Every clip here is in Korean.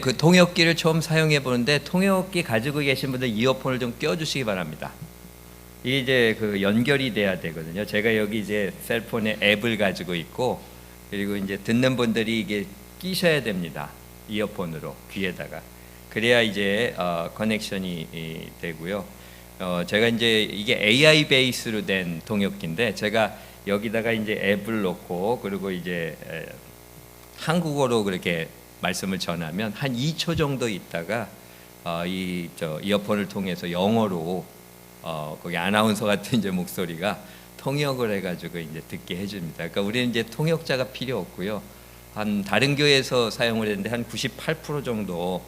그 통역기를 처음 사용해 보는데 통역기 가지고 계신 분들 이어폰을 좀 껴주시기 바랍니다. 이게 이제 그 연결이 돼야 되거든요. 제가 여기 이제 셀폰에 앱을 가지고 있고, 그리고 이제 듣는 분들이 이게 끼셔야 됩니다. 이어폰으로 귀에다가. 그래야 이제 커넥션이 되고요. 제가 이제 이게 AI 베이스로 된 통역기인데, 제가 여기다가 이제 앱을 넣고, 그리고 이제 한국어로 그렇게 말씀을 전하면 한 2초 정도 있다가 이어폰을 통해서 영어로 거기 아나운서 같은 이제 목소리가 통역을 해가지고 이제 듣게 해줍니다. 그러니까 우리는 이제 통역자가 필요 없고요. 한 다른 교회에서 사용을 했는데 한 98% 정도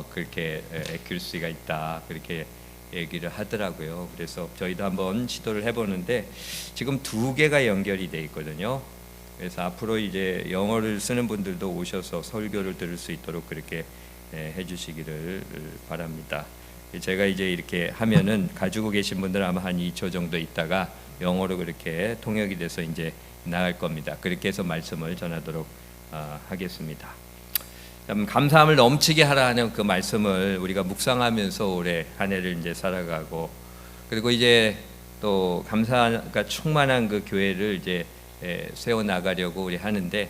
그렇게 액큐리시가 있다, 그렇게 얘기를 하더라고요. 그래서 저희도 한번 시도를 해보는데 지금 2개가 연결이 돼 있거든요. 그래서 앞으로 이제 영어를 쓰는 분들도 오셔서 설교를 들을 수 있도록 그렇게 해주시기를 바랍니다. 제가 이제 이렇게 하면은 가지고 계신 분들 아마 한 2초 정도 있다가 영어로 그렇게 통역이 돼서 이제 나갈 겁니다. 그렇게 해서 말씀을 전하도록 하겠습니다. 감사함을 넘치게 하라는 그 말씀을 우리가 묵상하면서 올해 한 해를 이제 살아가고, 그리고 이제 또 감사가 충만한 그 교회를 이제 세워 나가려고 우리 하는데,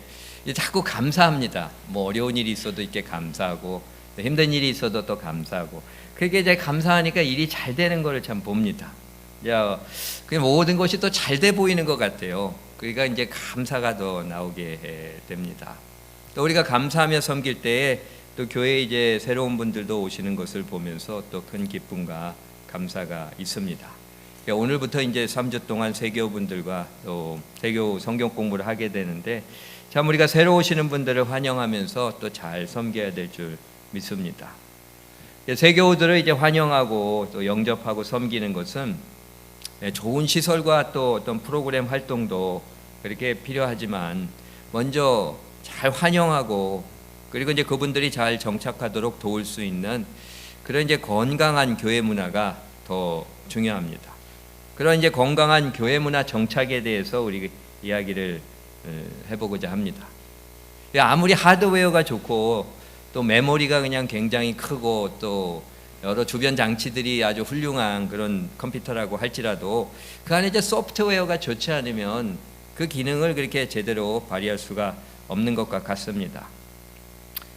자꾸 감사합니다. 뭐 어려운 일이 있어도 이렇게 감사하고, 힘든 일이 있어도 또 감사하고, 그렇게 이제 감사하니까 일이 잘 되는 것을 참 봅니다. 그 모든 것이 또 잘 돼 보이는 것 같아요. 그러니까 이제 감사가 더 나오게 됩니다. 또 우리가 감사하며 섬길 때에 또 교회에 이제 새로운 분들도 오시는 것을 보면서 또 큰 기쁨과 감사가 있습니다. 오늘부터 이제 3주 동안 세교 분들과 또 세교 성경 공부를 하게 되는데, 참 우리가 새로 오시는 분들을 환영하면서 또 잘 섬겨야 될 줄 믿습니다. 세교우들을 이제 환영하고 또 영접하고 섬기는 것은 좋은 시설과 또 어떤 프로그램 활동도 그렇게 필요하지만, 먼저 잘 환영하고, 그리고 이제 그분들이 잘 정착하도록 도울 수 있는 그런 이제 건강한 교회 문화가 더 중요합니다. 그런 이제 건강한 교회 문화 정착에 대해서 우리 이야기를 해보고자 합니다. 아무리 하드웨어가 좋고 또 메모리가 그냥 굉장히 크고 또 여러 주변 장치들이 아주 훌륭한 그런 컴퓨터라고 할지라도 그 안에 이제 소프트웨어가 좋지 않으면 그 기능을 그렇게 제대로 발휘할 수가 없는 것과 같습니다.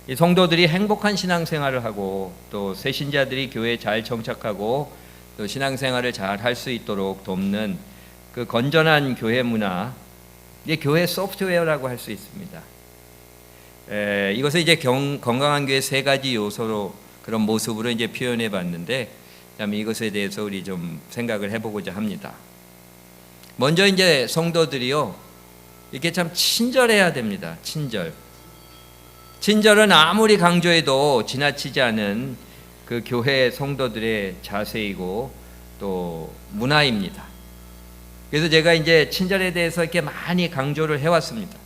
이 성도들이 행복한 신앙생활을 하고 또 새신자들이 교회에 잘 정착하고 또 신앙생활을 잘 할 수 있도록 돕는 그 건전한 교회 문화, 이게 교회 소프트웨어라고 할 수 있습니다. 이것을 이제 건강한 교회 3가지 요소로 그런 모습으로 이제 표현해 봤는데, 이것에 대해서 우리 좀 생각을 해보고자 합니다. 먼저 이제 성도들이요, 이렇게 참 친절해야 됩니다. 친절은 아무리 강조해도 지나치지 않은 그 교회 성도들의 자세이고 또 문화입니다. 그래서 제가 이제 친절에 대해서 이렇게 많이 강조를 해왔습니다.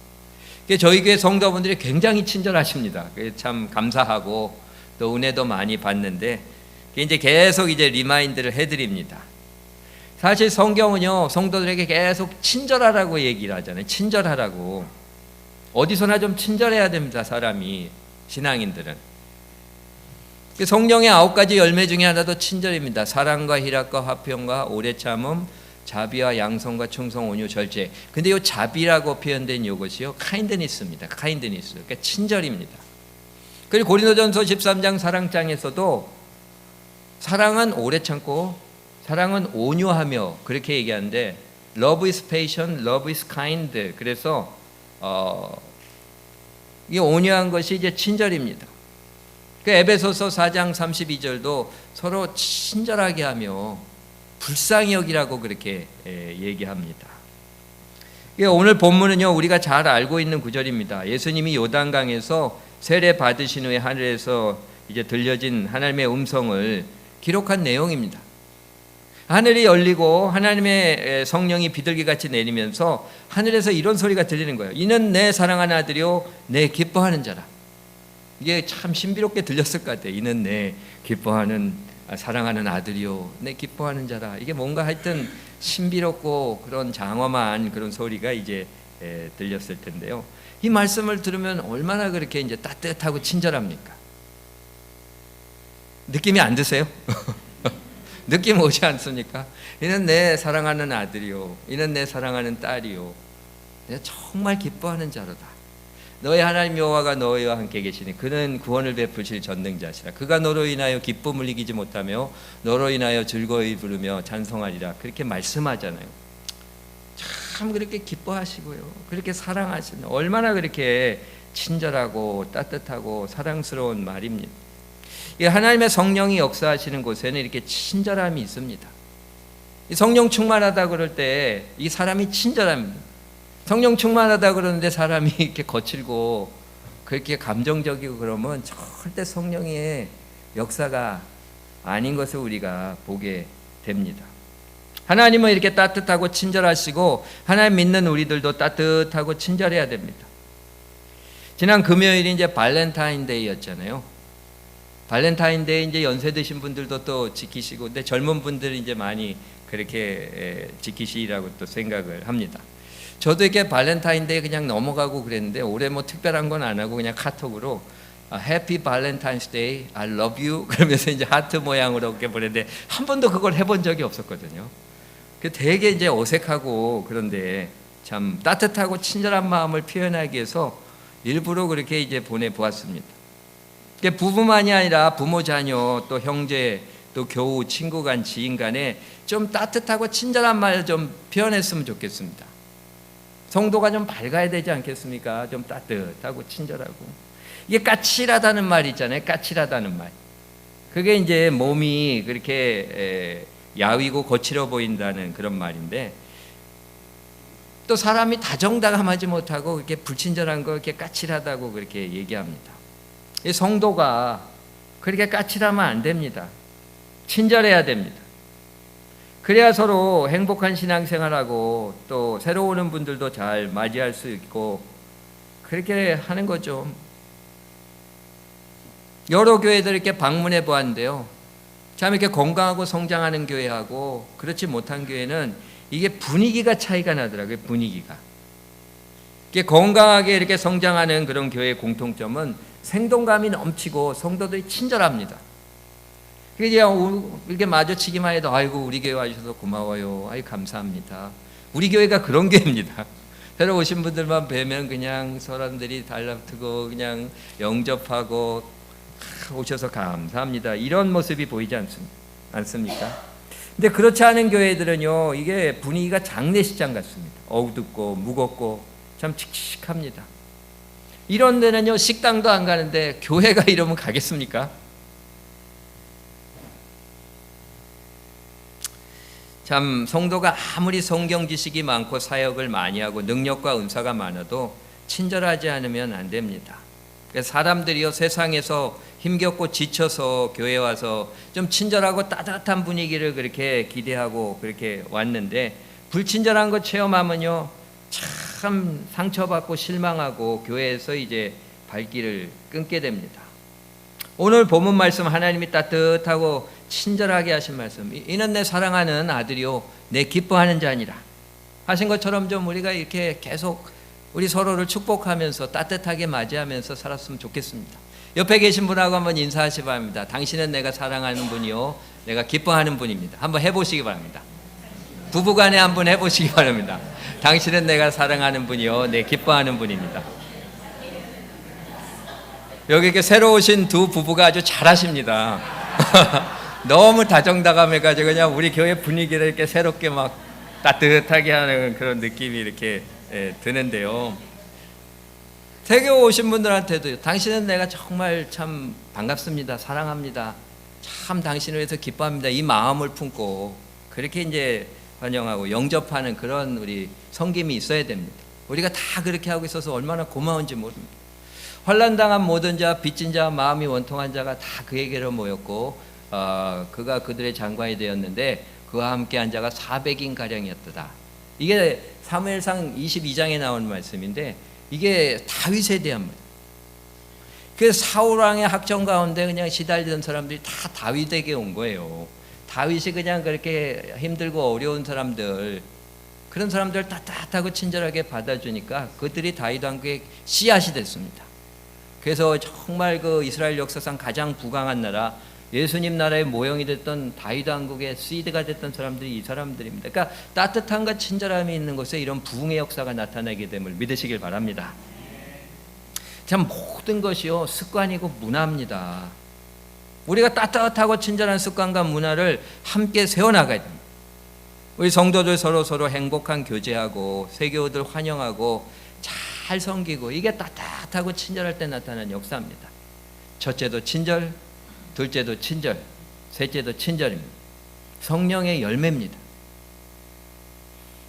저희 교회 성도분들이 굉장히 친절하십니다. 참 감사하고 또 은혜도 많이 받는데, 이제 계속 이제 리마인드를 해드립니다. 사실 성경은요, 성도들에게 계속 친절하라고 얘기를 하잖아요. 친절하라고. 어디서나 좀 친절해야 됩니다. 사람이, 신앙인들은. 성령의 9가지 열매 중에 하나도 친절입니다. 사랑과 희락과 화평과 오래 참음, 자비와 양성과 충성, 온유, 절제. 근데 이 자비라고 표현된 이것이요, 카인드니스입니다. 카인드니스. 그러니까 친절입니다. 그리고 고린도전서 13장 사랑장에서도 사랑은 오래 참고 사랑은 온유하며 그렇게 얘기하는데, love is patient, love is kind. 그래서 이 온유한 것이 이제 친절입니다. 그 에베소서 4장 32절도 서로 친절하게 하며 불쌍히 여기라고 그렇게 얘기합니다. 오늘 본문은요, 우리가 잘 알고 있는 구절입니다. 예수님이 요단강에서 세례 받으신 후에 하늘에서 이제 들려진 하나님의 음성을 기록한 내용입니다. 하늘이 열리고 하나님의 성령이 비둘기같이 내리면서 하늘에서 이런 소리가 들리는 거예요. 이는 내 사랑하는 아들이요 내 기뻐하는 자라. 이게 참 신비롭게 들렸을 것 같아요. 이는 내 기뻐하는 사랑하는 아들이요 내 기뻐하는 자라. 이게 뭔가 하여튼 신비롭고 그런 장엄한 그런 소리가 이제 들렸을 텐데요. 이 말씀을 들으면 얼마나 그렇게 이제 따뜻하고 친절합니까? 느낌이 안 드세요? 느낌 오지 않습니까? 이는 내 사랑하는 아들이요, 이는 내 사랑하는 딸이요, 내가 정말 기뻐하는 자로다. 너의 하나님 여호와가 너희와 함께 계시니 그는 구원을 베푸실 전능자시라. 그가 너로 인하여 기쁨을 이기지 못하며 너로 인하여 즐거이 부르며 찬송하리라. 그렇게 말씀하잖아요. 참 그렇게 기뻐하시고요, 그렇게 사랑하시는, 얼마나 그렇게 친절하고 따뜻하고 사랑스러운 말입니다. 이 하나님의 성령이 역사하시는 곳에는 이렇게 친절함이 있습니다. 이 성령 충만하다 그럴 때 이 사람이 친절합니다. 성령 충만하다 그러는데 사람이 이렇게 거칠고 그렇게 감정적이고 그러면 절대 성령의 역사가 아닌 것을 우리가 보게 됩니다. 하나님은 이렇게 따뜻하고 친절하시고 하나님 믿는 우리들도 따뜻하고 친절해야 됩니다. 지난 금요일이 이제 발렌타인데이였잖아요. 발렌타인데이 이제 연세 드신 분들도 또 지키시고, 근데 젊은 분들이 이제 많이 그렇게 지키시라고 또 생각을 합니다. 저도 이렇게 발렌타인데이 그냥 넘어가고 그랬는데 올해 뭐 특별한 건 안 하고 그냥 카톡으로 해피 발렌타인스 데이, I love you 그러면서 이제 하트 모양으로 이렇게 보냈는데 한 번도 그걸 해본 적이 없었거든요. 그 되게 이제 어색하고, 그런데 참 따뜻하고 친절한 마음을 표현하기 위해서 일부러 그렇게 이제 보내보았습니다. 부부만이 아니라 부모, 자녀, 또 형제, 또 교우, 친구 간, 지인 간에 좀 따뜻하고 친절한 말 좀 표현했으면 좋겠습니다. 성도가 좀 밝아야 되지 않겠습니까? 좀 따뜻하고 친절하고. 이게 까칠하다는 말 있잖아요. 까칠하다는 말. 그게 이제 몸이 그렇게 야위고 거칠어 보인다는 그런 말인데, 또 사람이 다정다감하지 못하고 이렇게 불친절한 거 이렇게 까칠하다고 그렇게 얘기합니다. 이 성도가 그렇게 까칠하면 안 됩니다. 친절해야 됩니다. 그래야 서로 행복한 신앙생활하고 또 새로 오는 분들도 잘 맞이할 수 있고 그렇게 하는 거죠. 여러 교회들 이렇게 방문해 보았는데요, 참 이렇게 건강하고 성장하는 교회하고 그렇지 못한 교회는 이게 분위기가 차이가 나더라고요. 분위기가. 이게 건강하게 이렇게 성장하는 그런 교회의 공통점은 생동감이 넘치고 성도들이 친절합니다. 이제 이렇게 마주치기만 해도 아이고 우리 교회 와주셔서 고마워요, 아이 감사합니다. 우리 교회가 그런 교회입니다. 새로 오신 분들만 뵈면 그냥 사람들이 달라붙고 그냥 영접하고 오셔서 감사합니다, 이런 모습이 보이지 않습니까? 근데 그렇지 않은 교회들은요, 이게 분위기가 장례식장 같습니다. 어둡고 무겁고 참 칙칙합니다. 이런 데는요, 식당도 안 가는데 교회가 이러면 가겠습니까? 참 성도가 아무리 성경 지식이 많고 사역을 많이 하고 능력과 은사가 많아도 친절하지 않으면 안 됩니다. 사람들이요, 세상에서 힘겹고 지쳐서 교회 와서 좀 친절하고 따뜻한 분위기를 그렇게 기대하고 그렇게 왔는데 불친절한 거 체험하면요, 참 상처받고 실망하고 교회에서 이제 발길을 끊게 됩니다. 오늘 본문 말씀, 하나님이 따뜻하고 친절하게 하신 말씀, 이는 내 사랑하는 아들이요 내 기뻐하는 자니라 하신 것처럼 좀 우리가 이렇게 계속 우리 서로를 축복하면서 따뜻하게 맞이하면서 살았으면 좋겠습니다. 옆에 계신 분하고 한번 인사하시 바랍니다. 당신은 내가 사랑하는 분이요 내가 기뻐하는 분입니다. 한번 해보시기 바랍니다. 부부간에 한번 해보시기 바랍니다. 당신은 내가 사랑하는 분이요 내 기뻐하는 분입니다. 여기 이렇게 새로 오신 두 부부가 아주 잘하십니다. 너무 다정다감해가지고 그냥 우리 교회 분위기를 이렇게 새롭게 막 따뜻하게 하는 그런 느낌이 이렇게 드는데요. 새로 오신 분들한테도 당신은 내가 정말 참 반갑습니다, 사랑합니다, 참 당신을 위해서 기뻐합니다, 이 마음을 품고 그렇게 이제 환영하고 영접하는 그런 우리 섬김이 있어야 됩니다. 우리가 다 그렇게 하고 있어서 얼마나 고마운지 모릅니다. 환난당한 모든 자, 빚진 자, 마음이 원통한 자가 다 그에게로 모였고 그가 그들의 장관이 되었는데 그와 함께 한 자가 400인 가량이었다. 이게 사무엘상 22장에 나오는 말씀인데 이게 다윗에 대한 말. 그 사울 왕의 학정 가운데 그냥 시달리던 사람들이 다 다윗에게 온 거예요. 다윗이 그냥 그렇게 힘들고 어려운 사람들, 그런 사람들 따뜻하고 친절하게 받아주니까 그들이 다윗 왕국의 씨앗이 됐습니다. 그래서 정말 그 이스라엘 역사상 가장 부강한 나라 예수님 나라의 모형이 됐던 다윗 왕국의 시드가 됐던 사람들이 이 사람들입니다. 그러니까 따뜻함과 친절함이 있는 곳에 이런 부흥의 역사가 나타나게 됨을 믿으시길 바랍니다. 참 모든 것이요 습관이고 문화입니다. 우리가 따뜻하고 친절한 습관과 문화를 함께 세워나가야 됩니다. 우리 성도들 서로 행복한 교제하고 세교들 환영하고 잘 섬기고, 이게 따뜻하고 친절할 때 나타나는 역사입니다. 첫째도 친절, 둘째도 친절, 셋째도 친절입니다. 성령의 열매입니다.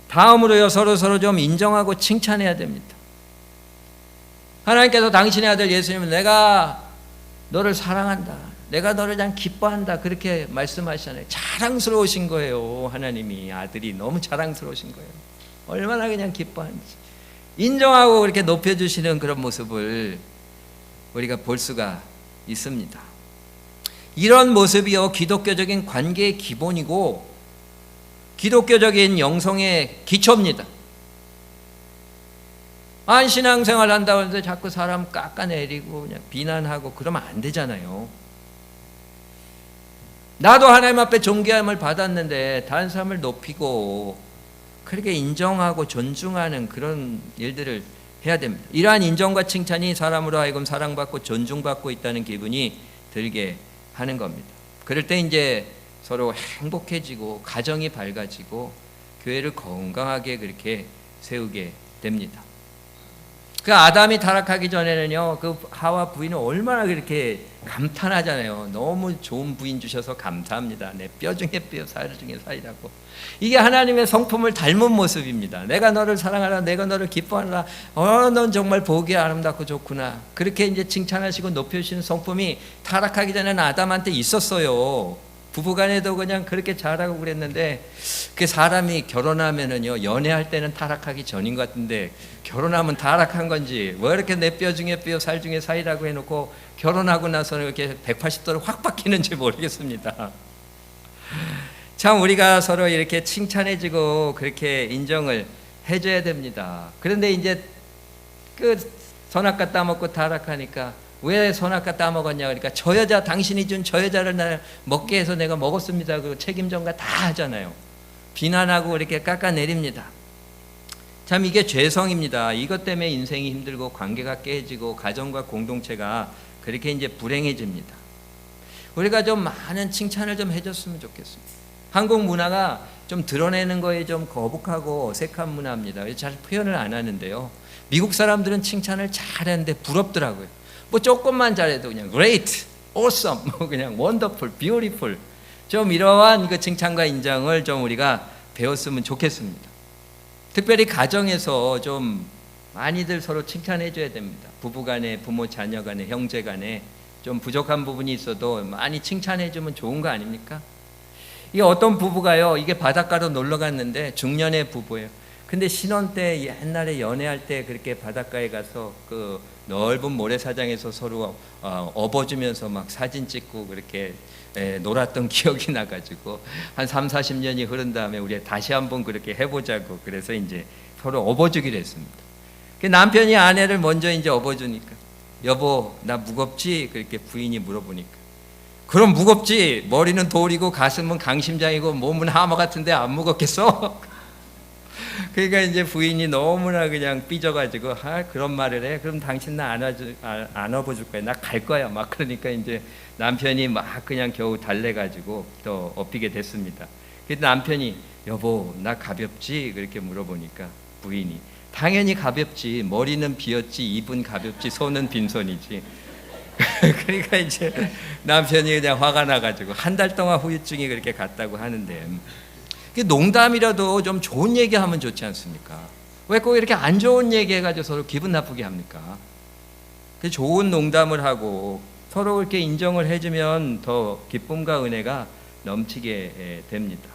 다음으로요, 서로 좀 인정하고 칭찬해야 됩니다. 하나님께서 당신의 아들 예수님은 내가 너를 사랑한다, 내가 너를 참 기뻐한다, 그렇게 말씀하시잖아요. 자랑스러우신 거예요. 하나님이, 아들이 너무 자랑스러우신 거예요. 얼마나 그냥 기뻐하는지 인정하고 그렇게 높여주시는 그런 모습을 우리가 볼 수가 있습니다. 이런 모습이요 기독교적인 관계의 기본이고 기독교적인 영성의 기초입니다. 신앙생활 한다고 해서 자꾸 사람 깎아내리고 그냥 비난하고 그러면 안 되잖아요. 나도 하나님 앞에 존귀함을 받았는데 다른 사람을 높이고 그렇게 인정하고 존중하는 그런 일들을 해야 됩니다. 이러한 인정과 칭찬이 사람으로 하여금 사랑받고 존중받고 있다는 기분이 들게 하는 겁니다. 그럴 때 이제 서로 행복해지고 가정이 밝아지고 교회를 건강하게 그렇게 세우게 됩니다. 그 아담이 타락하기 전에는요, 그 하와 부인은 얼마나 그렇게 감탄하잖아요. 너무 좋은 부인 주셔서 감사합니다. 내 뼈 중에 뼈, 살 중에 살이라고. 이게 하나님의 성품을 닮은 모습입니다. 내가 너를 사랑하라, 내가 너를 기뻐하라. 넌 정말 보기에 아름답고 좋구나. 그렇게 이제 칭찬하시고 높여주시는 성품이 타락하기 전에는 아담한테 있었어요. 부부간에도 그냥 그렇게 잘하고 그랬는데, 그 사람이 결혼하면은요, 연애할 때는 타락하기 전인 것 같은데 결혼하면 타락한 건지, 왜 이렇게 내 뼈 중에 뼈, 살 중에 살이라고 해놓고 결혼하고 나서는 이렇게 180도로 확 바뀌는지 모르겠습니다. 참 우리가 서로 이렇게 칭찬해주고 그렇게 인정을 해줘야 됩니다. 그런데 이제 그 선악과 따먹고 타락하니까, 왜 선악과 따먹었냐 그러니까 저 여자, 당신이 준 저 여자를 나 먹게 해서 내가 먹었습니다. 그 책임전가 다 하잖아요. 비난하고 이렇게 깎아내립니다. 참 이게 죄성입니다. 이것 때문에 인생이 힘들고 관계가 깨지고 가정과 공동체가 그렇게 이제 불행해집니다. 우리가 좀 많은 칭찬을 좀 해줬으면 좋겠습니다. 한국 문화가 좀 드러내는 거에 좀 거북하고 어색한 문화입니다. 잘 표현을 안 하는데요. 미국 사람들은 칭찬을 잘하는데 부럽더라고요. 뭐 조금만 잘해도 그냥 great, awesome, 그냥 wonderful, beautiful, 좀 이러한 그 칭찬과 인정을 좀 우리가 배웠으면 좋겠습니다. 특별히 가정에서 좀 많이들 서로 칭찬해 줘야 됩니다. 부부간에, 부모 자녀간에, 형제간에 좀 부족한 부분이 있어도 많이 칭찬해 주면 좋은 거 아닙니까? 이게 어떤 부부가요, 이게 바닷가로 놀러 갔는데 중년의 부부예요. 근데 신혼 때 옛날에 연애할 때 그렇게 바닷가에 가서 그 넓은 모래사장에서 서로 업어주면서 막 사진 찍고 그렇게 놀았던 기억이 나가지고 한 30-40년이 흐른 다음에 우리 다시 한번 그렇게 해보자고, 그래서 이제 서로 업어주기로 했습니다. 그 남편이 아내를 먼저 이제 업어주니까, 여보 나 무겁지? 그렇게 부인이 물어보니까, 그럼 무겁지. 머리는 돌이고 가슴은 강심장이고 몸은 하마 같은데 안 무겁겠어? 그러니까 이제 부인이 너무나 그냥 삐져가지고, 그런 말을 해? 그럼 당신 나 안 업어줄 거야. 나 갈 거야. 막 그러니까 이제 남편이 막 그냥 겨우 달래가지고 또 업히게 됐습니다. 그때 남편이 여보 나 가볍지? 그렇게 물어보니까 부인이 당연히 가볍지. 머리는 비었지, 입은 가볍지, 손은 빈손이지. 그러니까 이제 남편이 그냥 화가 나가지고 한 달 동안 후유증이 그렇게 갔다고 하는데, 농담이라도 좀 좋은 얘기하면 좋지 않습니까? 왜 꼭 이렇게 안 좋은 얘기 해가지고 서로 기분 나쁘게 합니까? 좋은 농담을 하고 서로 이렇게 인정을 해주면 더 기쁨과 은혜가 넘치게 됩니다.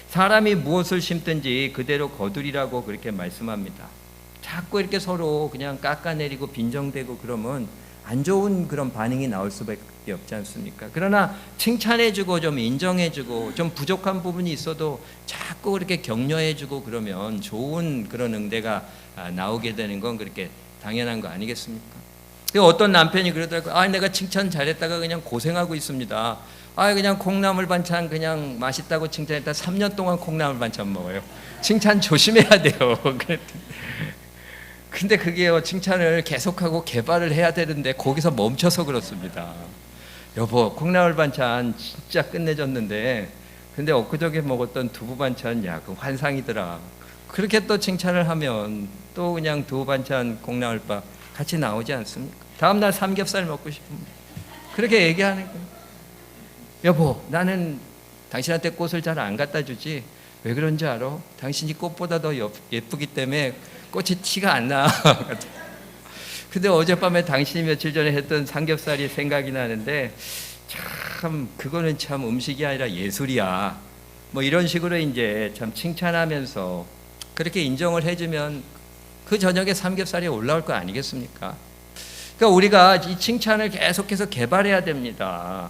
사람이 무엇을 심든지 그대로 거두리라고 그렇게 말씀합니다. 자꾸 이렇게 서로 그냥 깎아내리고 빈정대고 그러면 안 좋은 그런 반응이 나올 수밖에 없지 않습니까? 그러나 칭찬해주고 좀 인정해주고 좀 부족한 부분이 있어도 자꾸 그렇게 격려해주고 그러면 좋은 그런 응대가 나오게 되는 건 그렇게 당연한 거 아니겠습니까? 어떤 남편이 그러더라고요. 아, 내가 칭찬 잘했다가 그냥 고생하고 있습니다. 아, 그냥 콩나물 반찬 그냥 맛있다고 칭찬했다 3년 동안 콩나물 반찬 먹어요. 칭찬 조심해야 돼요. 근데 그게요, 칭찬을 계속하고 개발을 해야 되는데 거기서 멈춰서 그렇습니다. 여보, 콩나물 반찬 진짜 끝내줬는데 근데 엊그저께 먹었던 두부 반찬, 야, 그 환상이더라. 그렇게 또 칭찬을 하면 또 그냥 두부 반찬 콩나물밥 같이 나오지 않습니까? 다음날 삼겹살 먹고 싶습니다. 그렇게 얘기하는 거예요. 여보, 나는 당신한테 꽃을 잘 안 갖다 주지. 왜 그런지 알아? 당신이 꽃보다 더 예쁘기 때문에 꽃이 티가 안 나. 근데 어젯밤에 당신이 며칠 전에 했던 삼겹살이 생각이 나는데 참 그거는 참 음식이 아니라 예술이야. 뭐 이런 식으로 이제 참 칭찬하면서 그렇게 인정을 해주면 그 저녁에 삼겹살이 올라올 거 아니겠습니까? 그러니까 우리가 이 칭찬을 계속해서 개발해야 됩니다.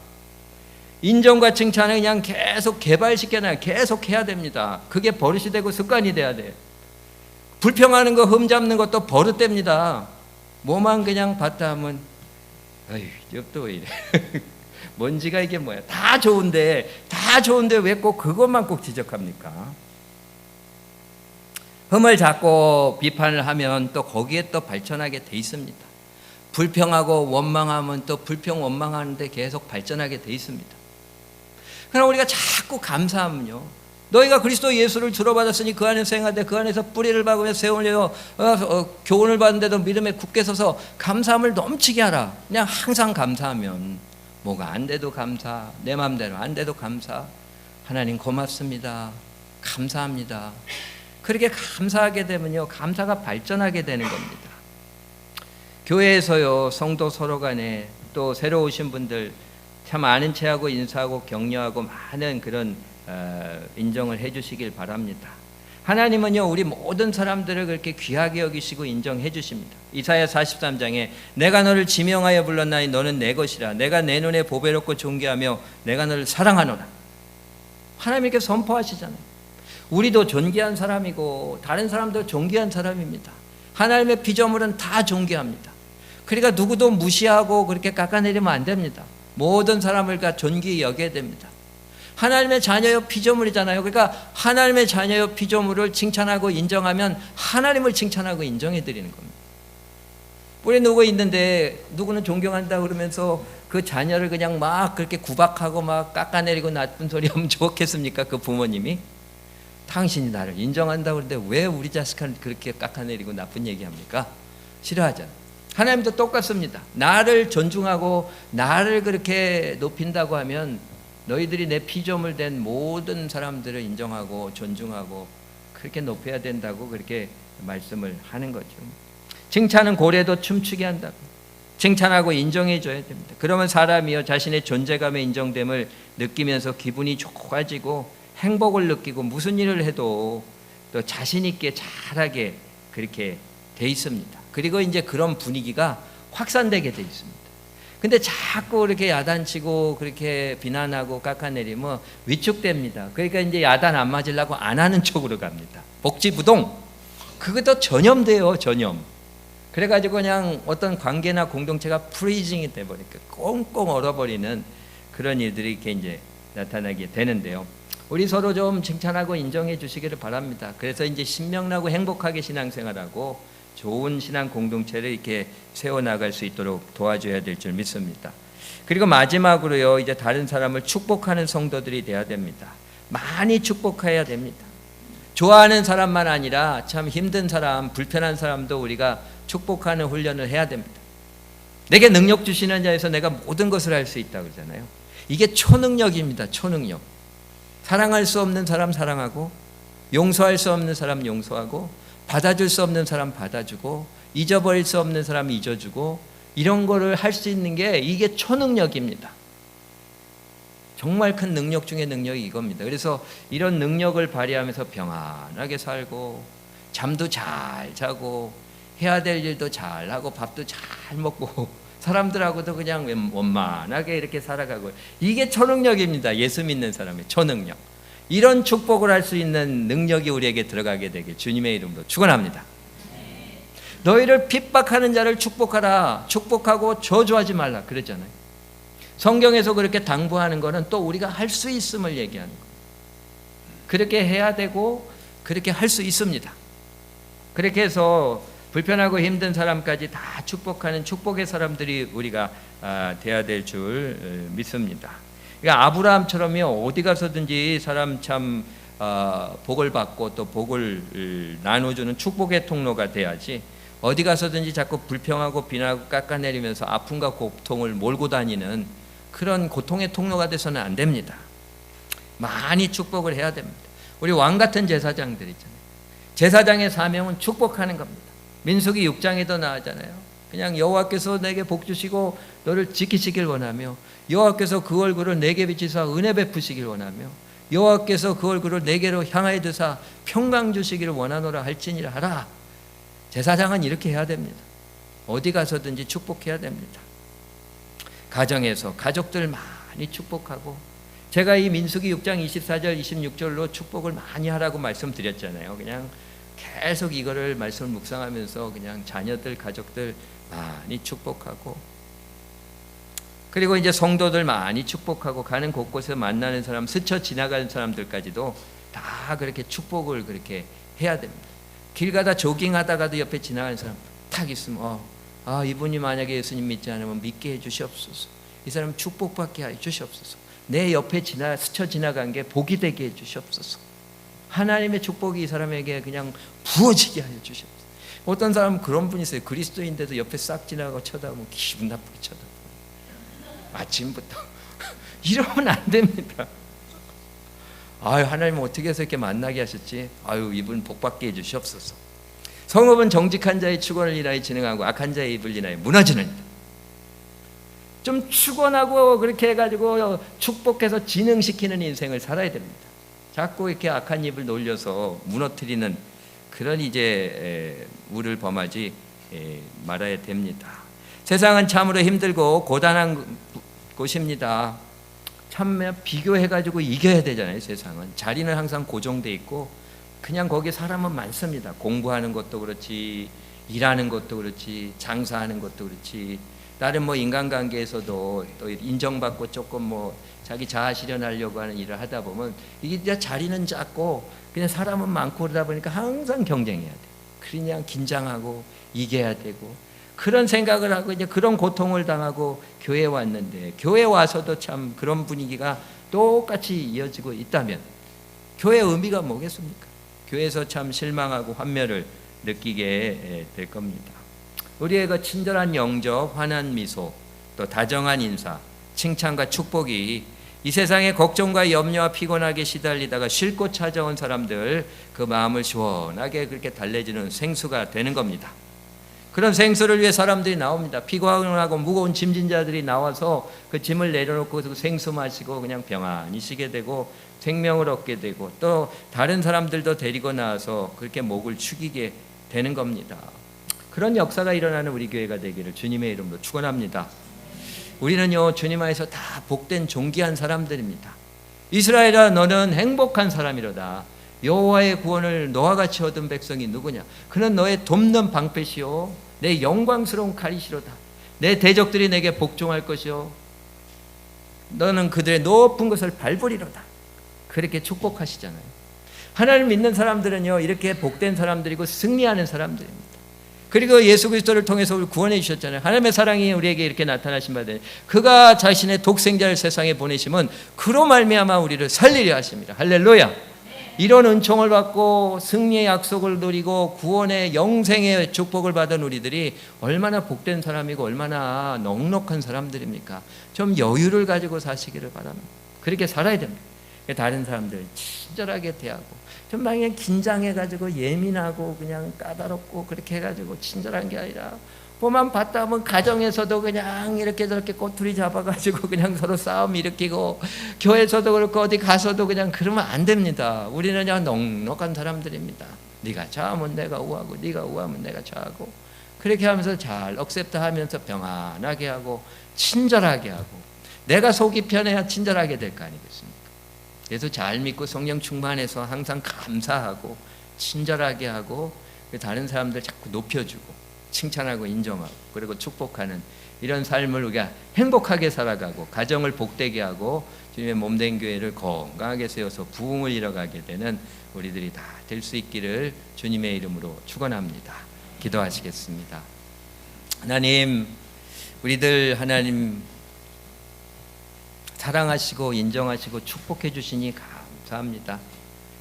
인정과 칭찬을 그냥 계속 개발시켜놔야, 계속 해야 됩니다. 그게 버릇이 되고 습관이 돼야 돼요. 불평하는 거, 흠잡는 것도 버릇됩니다. 뭐만 그냥 봤다 하면 아유, 또 왜 이래. 먼지가 이게 뭐야. 다 좋은데 왜 꼭 그것만 꼭 지적합니까? 흠을 잡고 비판을 하면 또 거기에 또 발전하게 돼 있습니다. 불평하고 원망하면 또 불평 원망하는데 계속 발전하게 돼 있습니다. 그러나 우리가 자꾸 감사하면요, 너희가 그리스도 예수를 들어받았으니 그 안에서 행하되 그 안에서 뿌리를 박으며 세우려 교훈을 받는데도 믿음에 굳게 서서 감사함을 넘치게 하라. 그냥 항상 감사하면 뭐가 안 돼도 감사, 내 마음대로 안 돼도 감사, 하나님 고맙습니다, 감사합니다. 그렇게 감사하게 되면요, 감사가 발전하게 되는 겁니다. 교회에서요, 성도 서로 간에 또 새로 오신 분들 참 아는 체하고 인사하고 격려하고 많은 그런 인정을 해주시길 바랍니다. 하나님은요, 우리 모든 사람들을 그렇게 귀하게 여기시고 인정해 주십니다. 이사야 43장에 내가 너를 지명하여 불렀나니 너는 내 것이라. 내가 내 눈에 보배롭고 존귀하며 내가 너를 사랑하노라. 하나님 이렇게 선포하시잖아요. 우리도 존귀한 사람이고 다른 사람도 존귀한 사람입니다. 하나님의 피조물은 다 존귀합니다. 그러니까 누구도 무시하고 그렇게 깎아내리면 안 됩니다. 모든 사람을 다 존귀히 여겨야 됩니다. 하나님의 자녀요 피조물이잖아요. 그러니까 하나님의 자녀요 피조물을 칭찬하고 인정하면 하나님을 칭찬하고 인정해 드리는 겁니다. 우리 누구 있는데 누구는 존경한다 그러면서 그 자녀를 그냥 막 그렇게 구박하고 막 깎아내리고 나쁜 소리 하면 좋겠습니까? 그 부모님이 당신이 나를 인정한다 그러는데 왜 우리 자식한테 그렇게 깎아내리고 나쁜 얘기합니까? 싫어하잖아요. 하나님도 똑같습니다. 나를 존중하고 나를 그렇게 높인다고 하면 너희들이 내 피조물 된 모든 사람들을 인정하고 존중하고 그렇게 높여야 된다고 그렇게 말씀을 하는 거죠. 칭찬은 고래도 춤추게 한다고. 칭찬하고 인정해 줘야 됩니다. 그러면 사람이요 자신의 존재감의 인정됨을 느끼면서 기분이 좋아지고 행복을 느끼고 무슨 일을 해도 또 자신 있게 잘하게 그렇게 돼 있습니다. 그리고 이제 그런 분위기가 확산되게 돼 있습니다. 근데 자꾸 이렇게 야단치고 그렇게 비난하고 깎아내리면 위축됩니다. 그러니까 이제 야단 안 맞으려고 안 하는 쪽으로 갑니다. 복지부동. 그것도 전염돼요, 전염. 그래가지고 그냥 어떤 관계나 공동체가 프리징이 돼버리니까 꽁꽁 얼어버리는 그런 일들이 이렇게 이제 나타나게 되는데요. 우리 서로 좀 칭찬하고 인정해 주시기를 바랍니다. 그래서 이제 신명나고 행복하게 신앙생활하고 좋은 신앙 공동체를 이렇게 세워나갈 수 있도록 도와줘야 될 줄 믿습니다. 그리고 마지막으로요, 이제 다른 사람을 축복하는 성도들이 돼야 됩니다. 많이 축복해야 됩니다. 좋아하는 사람만 아니라 참 힘든 사람, 불편한 사람도 우리가 축복하는 훈련을 해야 됩니다. 내게 능력 주시는 자에서 내가 모든 것을 할 수 있다고 그러잖아요. 이게 초능력입니다. 초능력. 사랑할 수 없는 사람 사랑하고, 용서할 수 없는 사람 용서하고, 받아줄 수 없는 사람 받아주고, 잊어버릴 수 없는 사람 잊어주고, 이런 거를 할 수 있는 게 이게 초능력입니다. 정말 큰 능력 중에 능력이 이겁니다. 그래서 이런 능력을 발휘하면서 평안하게 살고, 잠도 잘 자고, 해야 될 일도 잘 하고, 밥도 잘 먹고, 사람들하고도 그냥 원만하게 이렇게 살아가고, 이게 초능력입니다. 예수 믿는 사람의 초능력. 이런 축복을 할 수 있는 능력이 우리에게 들어가게 되길 주님의 이름으로 축원합니다. 너희를 핍박하는 자를 축복하라. 축복하고 저주하지 말라. 그랬잖아요. 성경에서 그렇게 당부하는 것은 또 우리가 할 수 있음을 얘기하는 거예요. 그렇게 해야 되고 그렇게 할 수 있습니다. 그렇게 해서 불편하고 힘든 사람까지 다 축복하는 축복의 사람들이 우리가 돼야 될 줄 믿습니다. 그러니까 아브라함처럼요, 어디 가서든지 사람 참 복을 받고 또 복을 나눠주는 축복의 통로가 돼야지, 어디 가서든지 자꾸 불평하고 비난하고 깎아내리면서 아픔과 고통을 몰고 다니는 그런 고통의 통로가 돼서는 안 됩니다. 많이 축복을 해야 됩니다. 우리 왕 같은 제사장들 있잖아요. 제사장의 사명은 축복하는 겁니다. 민수기 6장에도 나오잖아요. 그냥 여호와께서 내게 복 주시고 너를 지키시길 원하며, 여호와께서 그 얼굴을 내게 비치사 은혜 베푸시길 원하며, 여호와께서 그 얼굴을 내게로 향하여 드사 평강 주시기를 원하노라 할지니라 하라. 제사장은 이렇게 해야 됩니다. 어디 가서든지 축복해야 됩니다. 가정에서 가족들 많이 축복하고, 제가 이 민수기 6장 24절 26절로 축복을 많이 하라고 말씀드렸잖아요. 그냥 계속 이거를 말씀을 묵상하면서 그냥 자녀들 가족들 많이 축복하고, 그리고 이제 성도들 많이 축복하고, 가는 곳곳에 만나는 사람, 스쳐 지나가는 사람들까지도 다 그렇게 축복을 그렇게 해야 됩니다. 길 가다 조깅하다가도 옆에 지나가는 사람 탁 있으면 이분이 만약에 예수님 믿지 않으면 믿게 해 주시옵소서. 이 사람 축복받게 해 주시옵소서. 내 옆에 스쳐 지나간 게 복이 되게 해 주시옵소서. 하나님의 축복이 이 사람에게 그냥 부어지게 하여 주시옵소서. 어떤 사람은 그런 분이 있어요. 그리스도인데도 옆에 싹 지나가고 쳐다보면 기분 나쁘게 쳐다보고, 아침부터 이러면 안 됩니다. 하나님 어떻게 해서 이렇게 만나게 하셨지? 이분 복받게 해주시옵소서. 성읍은 정직한 자의 축원을 인하여 진흥하고 악한 자의 입을 인하여 무너지느니라. 좀 축원하고 그렇게 해가지고 축복해서 진흥시키는 인생을 살아야 됩니다. 자꾸 이렇게 악한 입을 놀려서 무너뜨리는 그런 이제 우를 범하지 말아야 됩니다. 세상은 참으로 힘들고 고단한 곳입니다. 참 비교해가지고 이겨야 되잖아요. 세상은 자리는 항상 고정돼 있고 그냥 거기 사람은 많습니다. 공부하는 것도 그렇지, 일하는 것도 그렇지, 장사하는 것도 그렇지, 다른 인간관계에서도 또 인정받고 조금 자기 자아 실현하려고 하는 일을 하다 보면 이게 자리는 작고 그냥 사람은 많고 그러다 보니까 항상 경쟁해야 돼. 그냥 긴장하고 이겨야 되고 그런 생각을 하고 이제 그런 고통을 당하고 교회에 왔는데, 교회에 와서도 참 그런 분위기가 똑같이 이어지고 있다면 교회의 의미가 뭐겠습니까? 교회에서 참 실망하고 환멸을 느끼게 될 겁니다. 우리의 그 친절한 영접, 환한 미소, 또 다정한 인사, 칭찬과 축복이 이 세상의 걱정과 염려와 피곤하게 시달리다가 쉴 곳 찾아온 사람들 그 마음을 시원하게 그렇게 달래주는 생수가 되는 겁니다. 그런 생수를 위해 사람들이 나옵니다. 피곤하고 무거운 짐진 자들이 나와서 그 짐을 내려놓고 그 생수 마시고 그냥 평안히 쉬게 되고 생명을 얻게 되고, 또 다른 사람들도 데리고 나와서 그렇게 목을 축이게 되는 겁니다. 그런 역사가 일어나는 우리 교회가 되기를 주님의 이름으로 축원합니다. 우리는요, 주님 안에서 다 복된 존귀한 사람들입니다. 이스라엘아, 너는 행복한 사람이로다. 여호와의 구원을 너와 같이 얻은 백성이 누구냐? 그는 너의 돕는 방패시오, 내 영광스러운 칼이시로다. 내 대적들이 내게 복종할 것이요, 너는 그들의 높은 것을 밟으리로다. 그렇게 축복하시잖아요. 하나님 믿는 사람들은요, 이렇게 복된 사람들이고 승리하는 사람들입니다. 그리고 예수 그리스도를 통해서 우리를 구원해 주셨잖아요. 하나님의 사랑이 우리에게 이렇게 나타나신 바 되니 그가 자신의 독생자를 세상에 보내심은 그로 말미암아 우리를 살리려 하십니다. 할렐루야. 이런 은총을 받고 승리의 약속을 누리고 구원의 영생의 축복을 받은 우리들이 얼마나 복된 사람이고 얼마나 넉넉한 사람들입니까? 좀 여유를 가지고 사시기를 바랍니다. 그렇게 살아야 됩니다. 다른 사람들 친절하게 대하고, 좀 그냥 긴장해가지고 예민하고 그냥 까다롭고 그렇게 해가지고 친절한 게 아니라, 보면 봤다 하면 가정에서도 그냥 이렇게 저렇게 꼬투리 잡아가지고 그냥 서로 싸움 일으키고, 교회에서도 그렇고 어디 가서도 그냥 그러면 안 됩니다. 우리는 그냥 넉넉한 사람들입니다. 네가 좌하면 내가 우하고 네가 우하면 내가 좌하고, 그렇게 하면서 잘 억셉트하면서 평안하게 하고 친절하게 하고, 내가 속이 편해야 친절하게 될 거 아니겠습니까? 그래서 잘 믿고 성령 충만해서 항상 감사하고 친절하게 하고 다른 사람들 자꾸 높여주고 칭찬하고 인정하고 그리고 축복하는 이런 삶을 우리가 행복하게 살아가고 가정을 복되게 하고 주님의 몸된 교회를 건강하게 세워서 부흥을 이뤄가게 되는 우리들이 다 될 수 있기를 주님의 이름으로 축원합니다. 기도하시겠습니다. 하나님, 우리들 하나님 사랑하시고 인정하시고 축복해 주시니 감사합니다.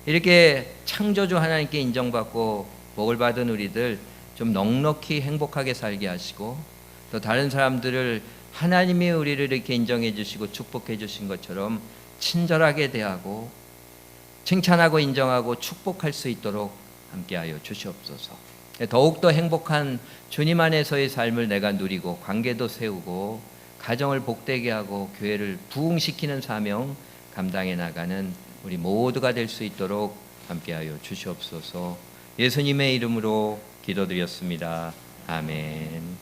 이렇게 창조주 하나님께 인정받고 복을 받은 우리들 좀 넉넉히 행복하게 살게 하시고 또 다른 사람들을 하나님이 우리를 이렇게 인정해 주시고 축복해 주신 것처럼 친절하게 대하고 칭찬하고 인정하고 축복할 수 있도록 함께하여 주시옵소서. 더욱더 행복한 주님 안에서의 삶을 내가 누리고 관계도 세우고 가정을 복되게 하고 교회를 부흥시키는 사명 감당해 나가는 우리 모두가 될 수 있도록 함께하여 주시옵소서. 예수님의 이름으로 기도드렸습니다. 아멘.